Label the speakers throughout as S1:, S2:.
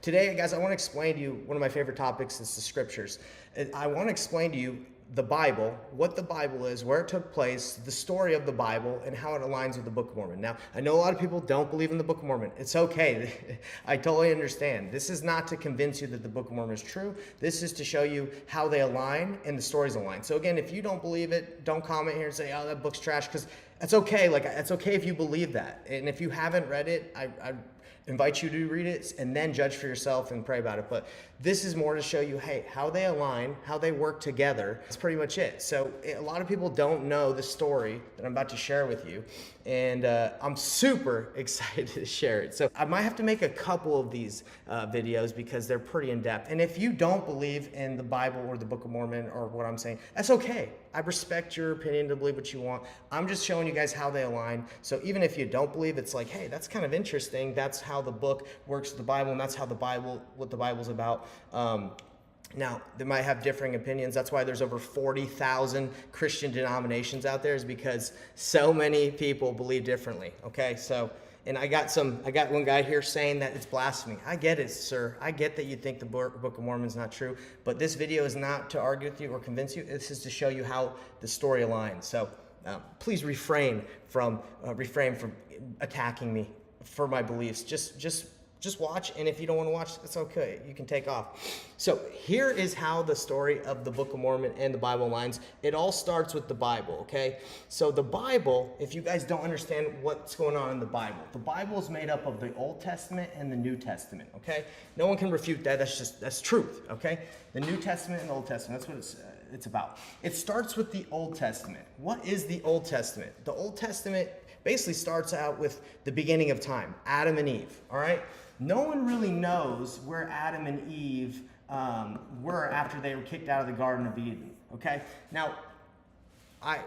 S1: Today, guys, I want to explain to you one of my favorite topics is the scriptures. I want to explain to you the Bible, what the Bible is, where it took place, the story of the Bible, and how it aligns with the Book of Mormon. Now, I know a lot of people don't believe in the Book of Mormon. It's okay. I totally understand. This is not to convince you that the Book of Mormon is true. This is to show you how they align and the stories align. So again, if you don't believe it, don't comment here and say, oh, that book's trash, because it's okay. Like, it's okay if you believe that. And if you haven't read it, I invite you to read it and then judge for yourself and pray about it. But this is more to show you, hey, how they align, how they work together. That's pretty much it. So a lot of people don't know the story that I'm about to share with you. And I'm super excited to share it. So I might have to make a couple of these videos because they're pretty in-depth. And if you don't believe in the Bible or the Book of Mormon or what I'm saying, that's okay. I respect your opinion to believe what you want. I'm just showing you guys how they align. So even if you don't believe, it's like, hey, that's kind of interesting. That's how the book works with the Bible, and that's how what the Bible's about. Now, they might have differing opinions. That's why there's over 40,000 Christian denominations out there, is because so many people believe differently, okay? So, and I got one guy here saying that it's blasphemy. I get it, sir. I get that you think the Book of Mormon is not true, but this video is not to argue with you or convince you. This is to show you how the story aligns. So please refrain from attacking me for my beliefs. Just watch, and if you don't want to watch, that's okay. You can take off. So here is how the story of the Book of Mormon and the Bible aligns. It all starts with the Bible, okay? So the Bible, if you guys don't understand what's going on in the Bible is made up of the Old Testament and the New Testament, okay? No one can refute that. That's truth, okay? The New Testament and the Old Testament, that's what it's about. It starts with the Old Testament. What is the Old Testament? The Old Testament basically starts out with the beginning of time, Adam and Eve, all right? No one really knows where Adam and Eve were after they were kicked out of the Garden of Eden, okay? Now,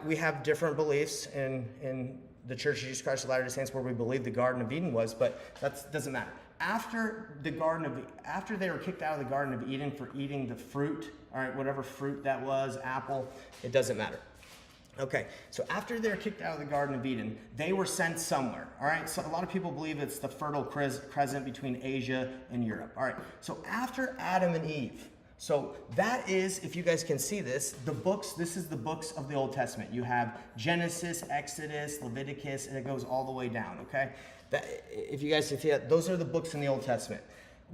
S1: we have different beliefs in the Church of Jesus Christ of Latter-day Saints where we believe the Garden of Eden was, but that doesn't matter. After they were kicked out of the Garden of Eden for eating the fruit, all right, whatever fruit that was, apple, it doesn't matter. Okay, so after they were kicked out of the Garden of Eden, they were sent somewhere, all right? So a lot of people believe it's the Fertile Crescent between Asia and Europe, all right? So after Adam and Eve, so that is, if you guys can see this is the books of the Old Testament. You have Genesis, Exodus, Leviticus, and it goes all the way down, okay? If you guys can see that, those are the books in the Old Testament.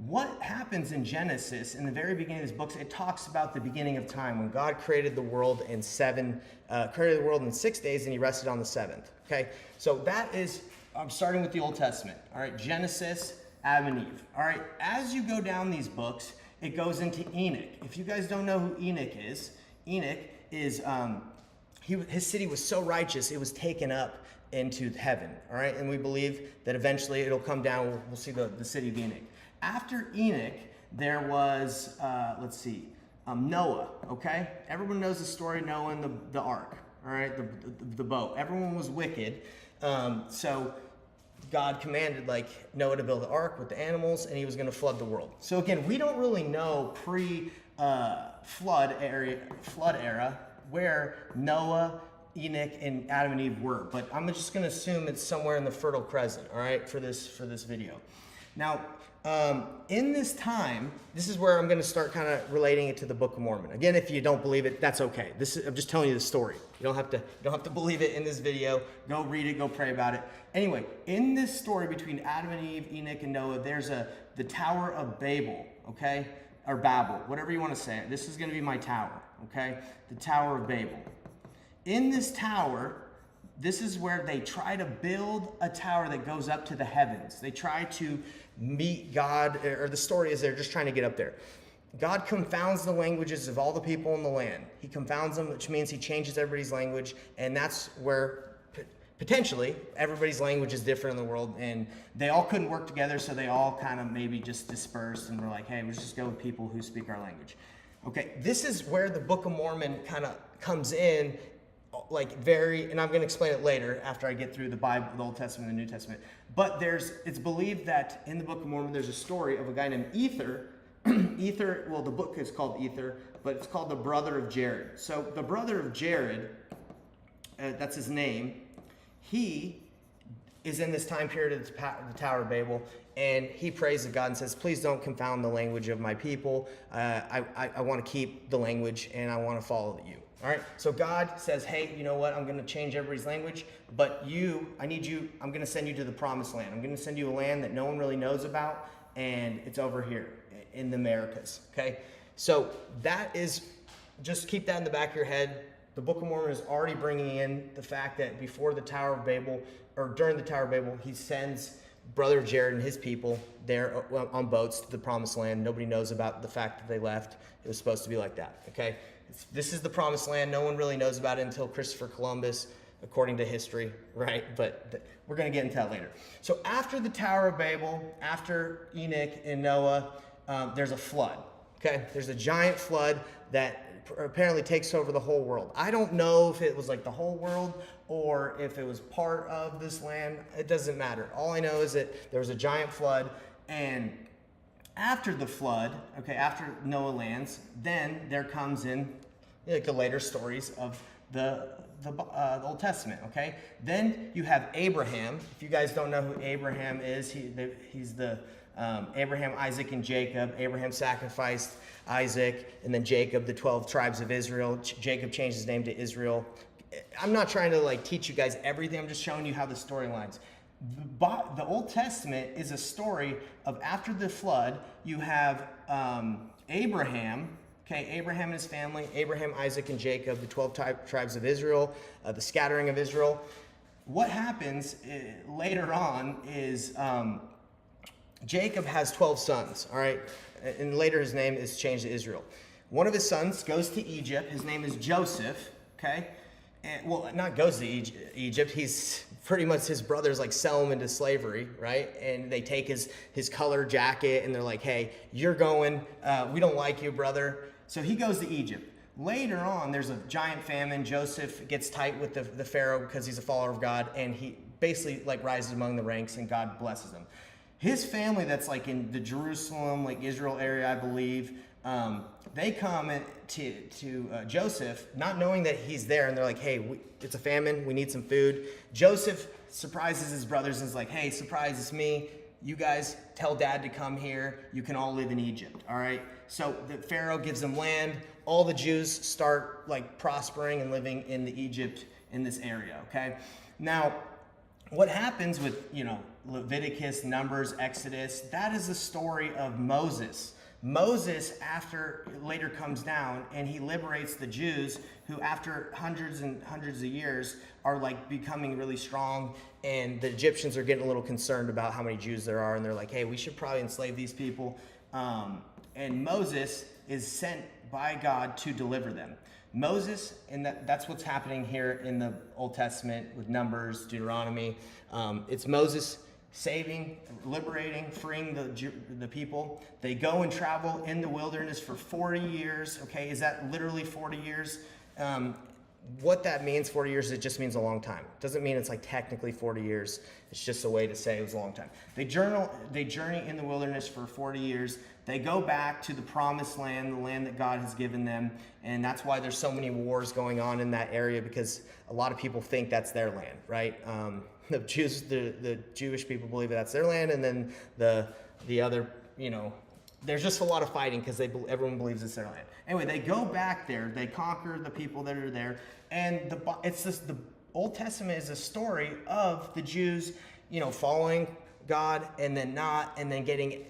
S1: What happens in Genesis, in the very beginning of these books, it talks about the beginning of time when God created the world in 6 days and he rested on the seventh. Okay, so that is, I'm starting with the Old Testament. All right, Genesis, Adam and Eve. All right, as you go down these books, it goes into Enoch. If you guys don't know who Enoch is his city was so righteous it was taken up into heaven. All right, and we believe that eventually it'll come down. We'll see the city of Enoch. After Enoch, there was, Noah, okay? Everyone knows the story of Noah and the ark, all right, the boat. Everyone was wicked, so God commanded, Noah to build the ark with the animals, and he was going to flood the world. So again, we don't really know pre-flood era where Noah, Enoch, and Adam and Eve were, but I'm just going to assume it's somewhere in the Fertile Crescent, all right, for this video. Now, in this time, this is where I'm going to start kind of relating it to the Book of Mormon. Again, if you don't believe it, that's okay. I'm just telling you the story. You don't have to believe it in this video. Go read it. Go pray about it. Anyway, in this story between Adam and Eve, Enoch and Noah, there's the Tower of Babel, okay, or Babel, whatever you want to say. This is going to be my tower, okay, the Tower of Babel. In this tower, this is where they try to build a tower that goes up to the heavens. They try to meet God, or the story is they're just trying to get up there. God confounds the languages of all the people in the land. He confounds them, which means he changes everybody's language, and that's where potentially everybody's language is different in the world, and they all couldn't work together, so they all kind of maybe just dispersed and were like, hey, let's just go with people who speak our language. Okay, this is where the Book of Mormon kind of comes in, and I'm going to explain it later after I get through the Bible, the Old Testament and the New Testament. But it's believed that in the Book of Mormon there's a story of a guy named Ether. Ether, well, the book is called Ether, but it's called the brother of Jared. So the brother of Jared, that's his name, he is in this time period of the Tower of Babel, and he prays to God and says, please don't confound the language of my people. I want to keep the language, and I want to follow you. All right, so God says, hey, you know what? I'm going to change everybody's language, but I'm going to send you to the promised land. I'm going to send you a land that no one really knows about, and it's over here in the Americas, okay? So that is, just keep that in the back of your head. The Book of Mormon is already bringing in the fact that before the Tower of Babel, or during the Tower of Babel, he sends Brother Jared and his people there on boats to the promised land. Nobody knows about the fact that they left. It was supposed to be like that, okay? This is the promised land. No one really knows about it until Christopher Columbus, according to history, right? But we're going to get into that later. So after the Tower of Babel, after Enoch and Noah, there's a flood, okay? There's a giant flood that apparently takes over the whole world. I don't know if it was like the whole world or if it was part of this land. It doesn't matter. All I know is that there was a giant flood, and after the flood, okay, after Noah lands, then there comes in like the later stories of the Old Testament, okay? Then you have Abraham. If you guys don't know who Abraham is, he's the Abraham, Isaac, and Jacob. Abraham sacrificed Isaac, and then Jacob, the 12 tribes of Israel. Jacob changed his name to Israel. I'm not trying to like teach you guys everything. I'm just showing you how the storylines. The Old Testament is a story of after the flood, you have Abraham, okay, Abraham and his family, Abraham, Isaac, and Jacob, the 12 tribes of Israel, the scattering of Israel. What happens later on is Jacob has 12 sons, all right? And later his name is changed to Israel. One of his sons goes to Egypt. His name is Joseph, okay? And, well, not goes to Egypt. He's pretty much, his brothers like sell him into slavery, right? And they take his color jacket and they're like, hey, you're going, we don't like you, brother. So he goes to Egypt. Later on, there's a giant famine. Joseph gets tight with the Pharaoh because he's a follower of God, and he basically like rises among the ranks and God blesses him. His family that's like in the Jerusalem, like Israel area, I believe, they come to Joseph, not knowing that he's there, and they're like, hey, it's a famine, we need some food. Joseph surprises his brothers and is like, hey, surprise, it's me. You guys tell dad to come here. You can all live in Egypt, all right? So the Pharaoh gives them land. All the Jews start like prospering and living in the Egypt in this area, okay? Now, what happens with, Leviticus, Numbers, Exodus, that is the story of Moses. Moses later comes down and he liberates the Jews who after hundreds and hundreds of years are like becoming really strong, and the Egyptians are getting a little concerned about how many Jews there are, and they're like, hey, we should probably enslave these people. And Moses is sent by God to deliver them. Moses, and that's what's happening here in the Old Testament with Numbers, Deuteronomy. It's Moses saving, liberating, freeing the people. They go and travel in the wilderness for 40 years. Okay, is that literally 40 years? What that means, 40 years, it just means a long time. It doesn't mean it's like technically 40 years. It's just a way to say it was a long time. They journey in the wilderness for 40 years. They go back to the promised land, the land that God has given them. And that's why there's so many wars going on in that area, because a lot of people think that's their land, right? The Jewish people believe that's their land, and then the other, there's just a lot of fighting because everyone believes it's their land. Anyway, they go back there, they conquer the people that are there, and the Old Testament is a story of the Jews, following God and then not, and then getting,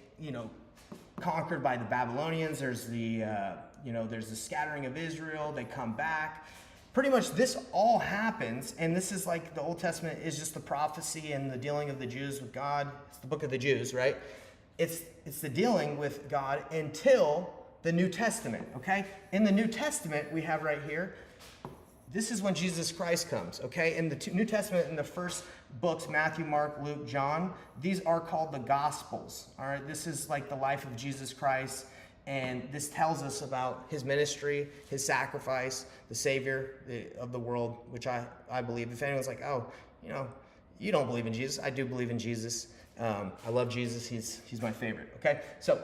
S1: conquered by the Babylonians. There's there's the scattering of Israel. They come back. Pretty much this all happens, and this is like the Old Testament is just the prophecy and the dealing of the Jews with God. It's the book of the Jews, right? It's the dealing with God until the New Testament, okay? In the New Testament, we have right here, this is when Jesus Christ comes, okay? In the New Testament, in the first books, Matthew, Mark, Luke, John, these are called the Gospels, all right? This is like the life of Jesus Christ, and this tells us about his ministry, his sacrifice, the Savior of the world, which I believe. If anyone's like, oh, you don't believe in Jesus, I do believe in Jesus. I love Jesus. He's my favorite, okay? So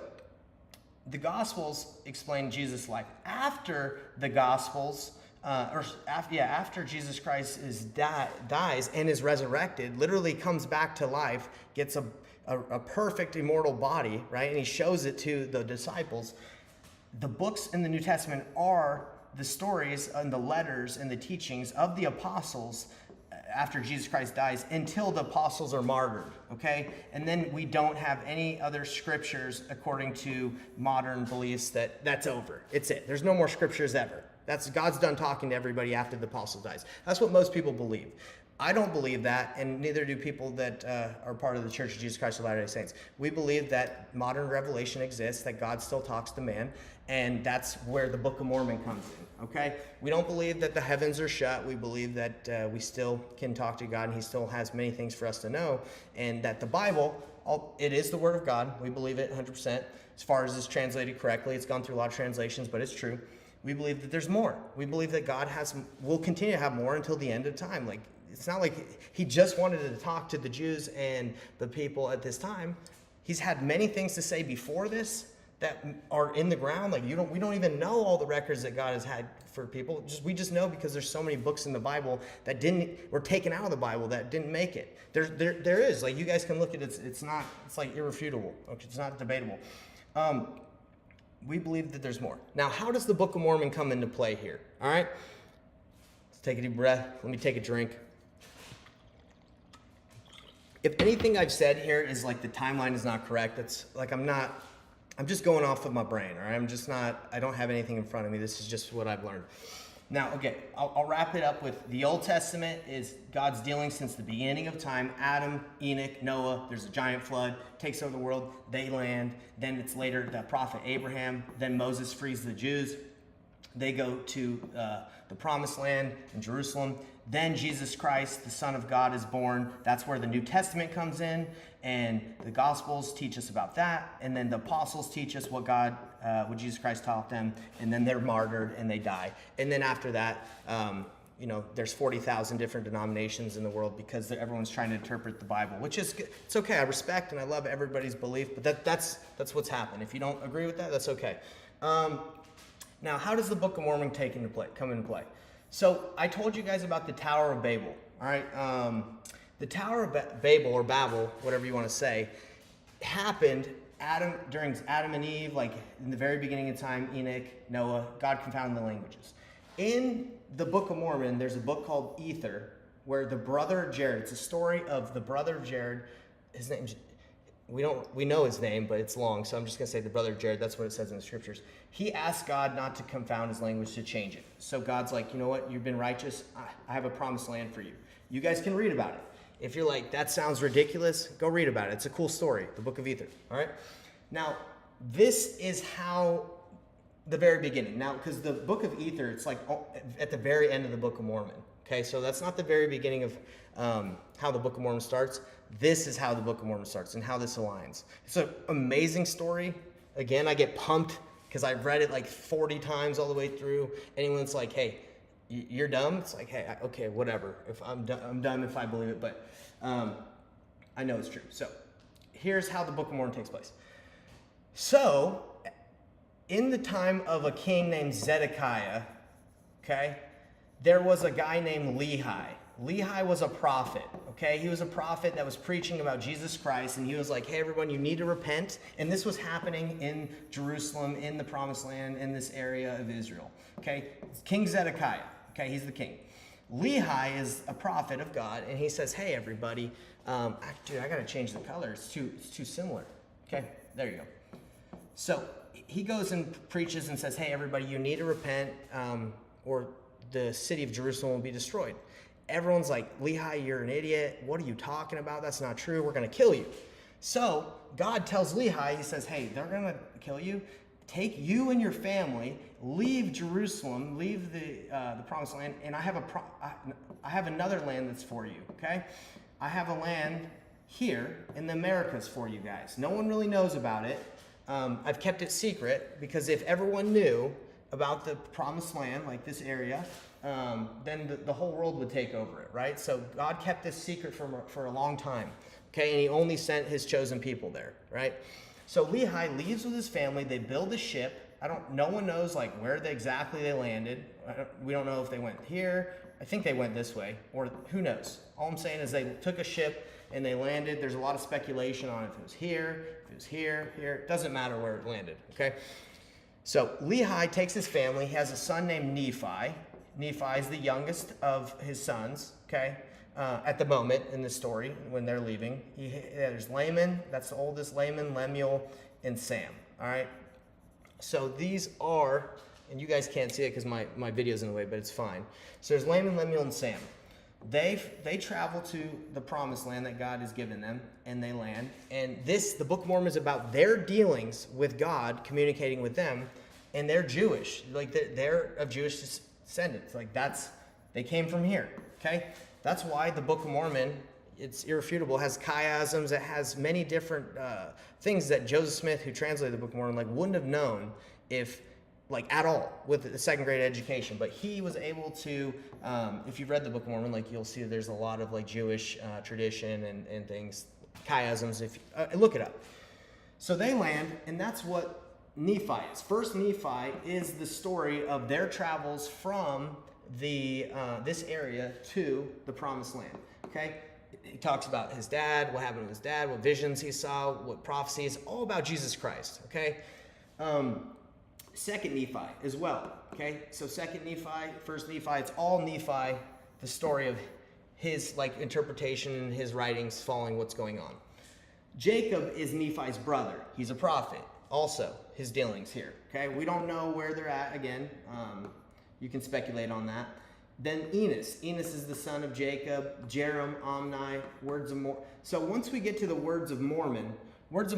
S1: the Gospels explain Jesus' life. After the Gospels, after Jesus Christ dies and is resurrected, literally comes back to life, gets a perfect immortal body, right? And he shows it to the disciples. The books in the New Testament are the stories and the letters and the teachings of the apostles after Jesus Christ dies until the apostles are martyred, okay? And then we don't have any other scriptures according to modern beliefs that's over. It's it. There's no more scriptures ever. God's done talking to everybody after the apostle dies. That's what most people believe. I don't believe that, and neither do people that are part of the Church of Jesus Christ of Latter-day Saints. We believe that modern revelation exists, that God still talks to man, and that's where the Book of Mormon comes in, okay? We don't believe that the heavens are shut. We believe that we still can talk to God, and he still has many things for us to know, and that the Bible, it is the Word of God. We believe it 100%. As far as it's translated correctly, it's gone through a lot of translations, but it's true. We believe that there's more. We believe that God will continue to have more until the end of time. Like, it's not like he just wanted to talk to the Jews and the people at this time. He's had many things to say before this that are in the ground. Like, we don't even know all the records that God has had for people. We just know because there's so many books in the Bible that were taken out of the Bible that didn't make it. There is, like, you guys can look at it. It's like irrefutable. Okay, it's not debatable. We believe that there's more. Now, how does the Book of Mormon come into play here? All right, let's take a deep breath. Let me take a drink. If anything I've said here is like the timeline is not correct, it's like I'm just going off of my brain, all right? I don't have anything in front of me. This is just what I've learned. Now, okay, I'll wrap it up with the Old Testament is God's dealing since the beginning of time. Adam, Enoch, Noah, there's a giant flood, takes over the world, they land. Then it's later the prophet Abraham. Then Moses frees the Jews. They go to the promised land in Jerusalem. Then Jesus Christ, the Son of God, is born. That's where the New Testament comes in, and the Gospels teach us about that. And then the apostles teach us what Jesus Christ taught them, and then they're martyred and they die. And then after that, there's 40,000 different denominations in the world because everyone's trying to interpret the Bible, which is good. It's okay. I respect and I love everybody's belief, but that's what's happened. If you don't agree with that, that's okay. Now, how does the Book of Mormon come into play? So I told you guys about the Tower of Babel, all right? The Tower of Babel, or Babel, whatever you want to say, happened during Adam and Eve, like in the very beginning of time, Enoch, Noah, God confounded the languages. In the Book of Mormon, there's a book called Ether, where the brother of Jared, it's a story of the brother of Jared, his name, we know his name, but it's long, so I'm just going to say the brother of Jared. That's what it says in the scriptures. He asked God not to confound his language, to change it. So God's like, you know what? You've been righteous. I have a promised land for you. You guys can read about it. If you're like, that sounds ridiculous, go read about it. It's a cool story, the Book of Ether, all right? Now, this is how the very beginning. Now, because the Book of Ether, it's like at the very end of the Book of Mormon, okay? So that's not the very beginning of how the Book of Mormon starts. This is how the Book of Mormon starts and how this aligns. It's an amazing story. Again, I get pumped because I've read it like 40 times all the way through. Anyone's like, hey, you're dumb? It's like, hey, okay, whatever. If I'm dumb if I believe it, but I know it's true. So here's how the Book of Mormon takes place. So in the time of a king named Zedekiah, okay, there was a guy named Lehi. Lehi was a prophet, okay? He was a prophet that was preaching about Jesus Christ, and he was like, hey, everyone, you need to repent. And this was happening in Jerusalem, in the Promised Land, in this area of Israel, okay? King Zedekiah, okay? He's the king. Lehi is a prophet of God, and he says, hey, everybody, dude, I got to change the color. It's too similar, okay? There you go. So he goes and preaches and says, hey, everybody, you need to repent, or the city of Jerusalem will be destroyed. Everyone's like, Lehi, you're an idiot. What are you talking about? That's not true. We're going to kill you. So God tells Lehi, he says, hey, they're going to kill you. Take you and your family, leave Jerusalem, leave the Promised Land, and I have another land that's for you, okay? I have a land here in the Americas for you guys. No one really knows about it. I've kept it secret because if everyone knew about the Promised Land, like this area, then the whole world would take over it, right? So God kept this secret for a long time, okay? And he only sent his chosen people there, right? So Lehi leaves with his family. They build a ship. No one knows like where exactly they landed. We don't know if they went here. I think they went this way, or who knows. All I'm saying is they took a ship and they landed. There's a lot of speculation on if it was here, if it was here. It doesn't matter where it landed, okay? So Lehi takes his family. He has a son named Nephi. Nephi is the youngest of his sons, okay? At the moment in the story when they're leaving. There's Laman, that's the oldest, Laman, Lemuel, and Sam, all right? So these are, and you guys can't see it because my video's in the way, but it's fine. So there's Laman, Lemuel, and Sam. They travel to the promised land that God has given them, and they land. And the Book of Mormon is about their dealings with God, communicating with them, and they're Jewish. Like they're of Jewish descendants. Like they came from here, okay? That's why the Book of Mormon, it's irrefutable, has chiasms. It has many different things that Joseph Smith, who translated the Book of Mormon, like wouldn't have known if, like at all, with a second grade education. But he was able to, if you've read the Book of Mormon, like you'll see there's a lot of like Jewish tradition and things, chiasms. If you, look it up. So they land, and that's what Nephi is. First Nephi is the story of their travels from this area to the promised land. Okay. He talks about his dad, what happened to his dad, what visions he saw, what prophecies, all about Jesus Christ, okay? Second Nephi as well, okay? So second Nephi, first Nephi, it's all Nephi, the story of his like interpretation and his writings following what's going on. Jacob is Nephi's brother. He's a prophet. Also, his dealings here, okay? We don't know where they're at, again. You can speculate on that. Then Enos. Enos is the son of Jacob, Jerem, Omni, Words of Mormon. So once we get to the Words of Mormon, there's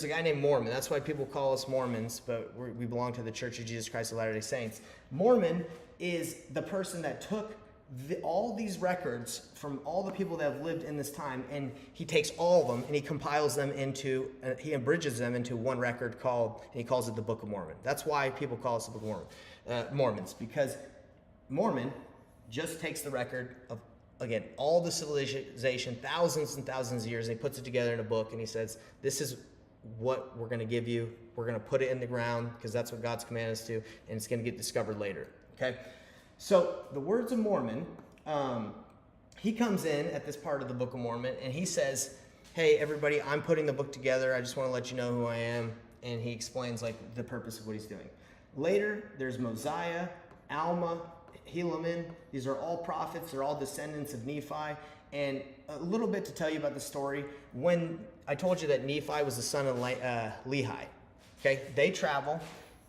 S1: a guy named Mormon. That's why people call us Mormons, but we belong to the Church of Jesus Christ of Latter-day Saints. Mormon is the person that took all these records from all the people that have lived in this time, and he takes all of them and he compiles them into, he abridges them into one record and he calls it the Book of Mormon. That's why people call us the Book of Mormon. Mormons, because Mormon just takes the record of, again, all the civilization, thousands and thousands of years, and he puts it together in a book, and he says, this is what we're going to give you. We're going to put it in the ground because that's what God's commanded us to, and it's going to get discovered later, okay? So the Words of Mormon, he comes in at this part of the Book of Mormon, and he says, hey, everybody, I'm putting the book together. I just want to let you know who I am, and he explains like the purpose of what he's doing. Later, there's Mosiah, Alma, Helaman. These are all prophets. They're all descendants of Nephi. And a little bit to tell you about the story. When I told you that Nephi was the son of Lehi, okay? They travel,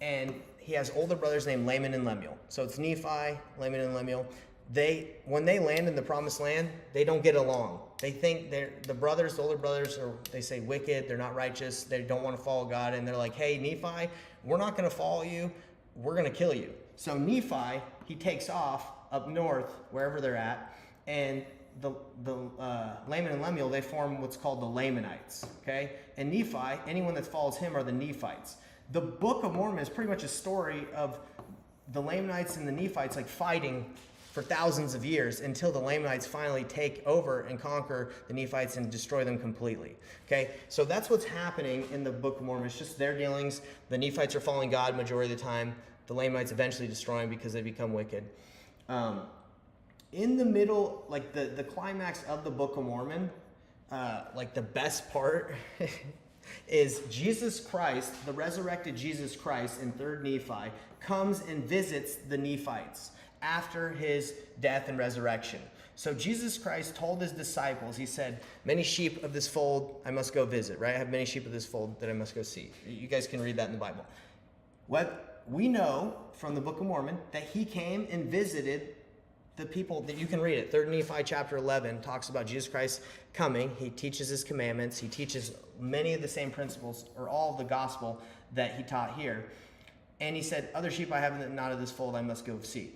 S1: and he has older brothers named Laman and Lemuel. So it's Nephi, Laman, and Lemuel. When they land in the promised land, they don't get along. They think the older brothers are, they say, wicked. They're not righteous. They don't want to follow God. And they're like, hey, Nephi, we're not going to follow you. We're going to kill you. So Nephi, he takes off up north, wherever they're at, and the Laman and Lemuel, they form what's called the Lamanites, okay? And Nephi, anyone that follows him are the Nephites. The Book of Mormon is pretty much a story of the Lamanites and the Nephites like fighting for thousands of years until the Lamanites finally take over and conquer the Nephites and destroy them completely. Okay, so that's what's happening in the Book of Mormon. It's just their dealings. The Nephites are following God majority of the time. The Lamanites eventually destroy them because they become wicked. In the middle, like the climax of the Book of Mormon, like the best part is Jesus Christ, the resurrected Jesus Christ in 3rd Nephi, comes and visits the Nephites after his death and resurrection. So Jesus Christ told his disciples, he said, many sheep of this fold I must go visit, right? I have many sheep of this fold that I must go see. You guys can read that in the Bible. What we know from the Book of Mormon, that he came and visited the people, that you can read it. 3rd Nephi chapter 11 talks about Jesus Christ coming. He teaches his commandments. He teaches many of the same principles, or all of the gospel that he taught here. And he said, other sheep I have not of this fold I must go see.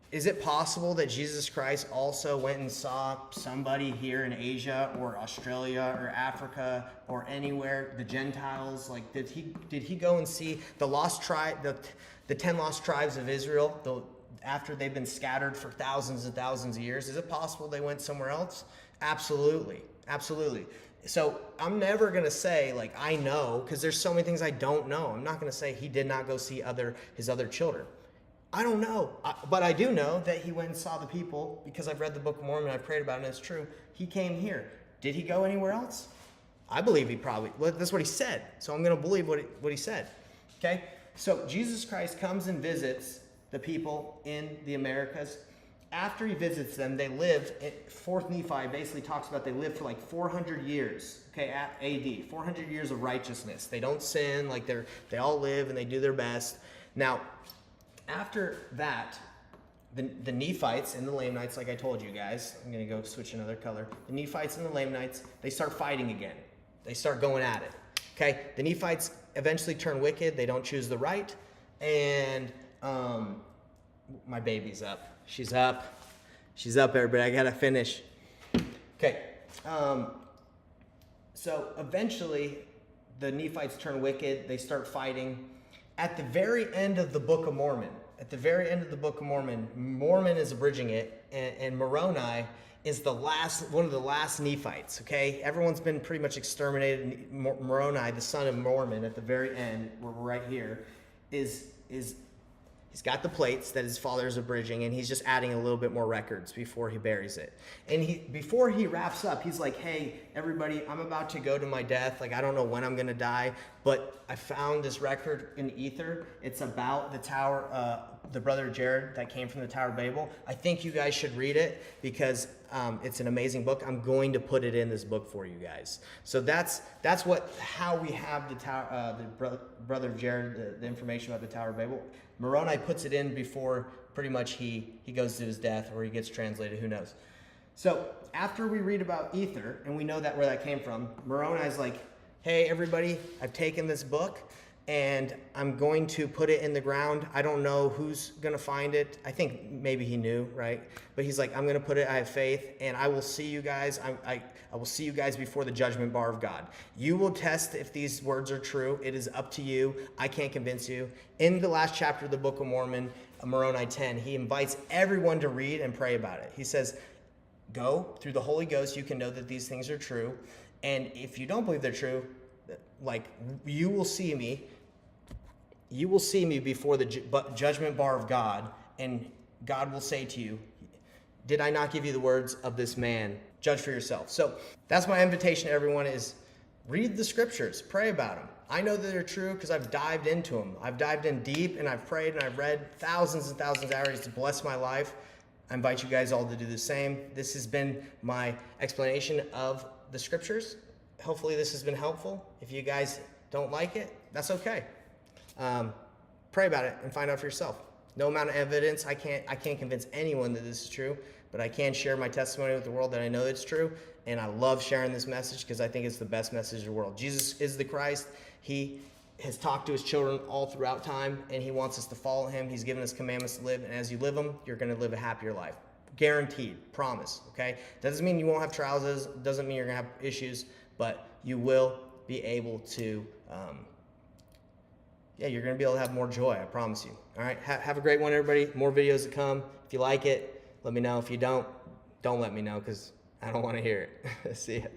S1: Is it possible that Jesus Christ also went and saw somebody here in Asia or Australia or Africa or anywhere, the Gentiles? Like, did he go and see the lost tribe, the 10 lost tribes of Israel, after they've been scattered for thousands and thousands of years? Is it possible they went somewhere else? Absolutely, absolutely. So I'm never going to say, like, I know, because there's so many things I don't know. I'm not going to say he did not go see his other children. I don't know. But I do know that he went and saw the people, because I've read the Book of Mormon, I've prayed about it, and it's true. He came here. Did he go anywhere else? I believe he probably, well, that's what he said. So I'm going to believe what he said. Okay? So Jesus Christ comes and visits the people in the Americas. After he visits them, they lived, 4th Nephi basically talks about they lived for like 400 years, okay, at AD, 400 years of righteousness. They don't sin, like they all live and they do their best. Now, after that, the Nephites and the Lamanites, like I told you guys, I'm going to go switch another color. The Nephites and the Lamanites, they start fighting again. They start going at it, okay? The Nephites eventually turn wicked. They don't choose the right, and my baby's up. She's up, everybody. I gotta finish. Okay. So eventually, the Nephites turn wicked. They start fighting. At the very end of the Book of Mormon, Mormon is abridging it, and Moroni is one of the last Nephites. Okay, everyone's been pretty much exterminated. Moroni, the son of Mormon, at the very end, we're right here, is. He's got the plates that his father's abridging, and he's just adding a little bit more records before he buries it. And before he wraps up, he's like, hey, everybody, I'm about to go to my death. Like, I don't know when I'm going to die, but I found this record in ether. It's about the tower, the brother Jared that came from the Tower of Babel. I think you guys should read it because it's an amazing book. I'm going to put it in this book for you guys. So that's how we have the tower, the brother of Jared, the information about the Tower of Babel. Moroni puts it in before pretty much he goes to his death, or he gets translated, who knows. So after we read about ether, and we know where that came from, Moroni's like, hey, everybody, I've taken this book, and I'm going to put it in the ground. I don't know who's going to find it. I think maybe he knew, right? But he's like, I'm going to put it, I have faith, and I will see you guys. I will see you guys before the judgment bar of God. You will test if these words are true. It is up to you. I can't convince you. In the last chapter of the Book of Mormon, Moroni 10, he invites everyone to read and pray about it. He says, go through the Holy Ghost. You can know that these things are true. And if you don't believe they're true, like, you will see me before the judgment bar of God, and God will say to you, did I not give you the words of this man? Judge for yourself. So that's my invitation to everyone, is read the scriptures, pray about them. I know that they're true because I've dived into them. I've dived in deep, and I've prayed, and I've read thousands and thousands of hours to bless my life. I invite you guys all to do the same. This has been my explanation of the scriptures. Hopefully this has been helpful. If you guys don't like it, that's okay. Pray about it and find out for yourself. No amount of evidence. I can't convince anyone that this is true, but I can share my testimony with the world that I know it's true. And I love sharing this message because I think it's the best message in the world. Jesus is the Christ. He has talked to his children all throughout time, and he wants us to follow him. He's given us commandments to live, and as you live them, you're going to live a happier life. Guaranteed. Promise. Okay? That doesn't mean you won't have trials. Doesn't mean you're going to have issues, but you will be able to you're going to be able to have more joy, I promise you. All right, have a great one, everybody. More videos to come. If you like it, let me know. If you don't let me know because I don't want to hear it. See ya.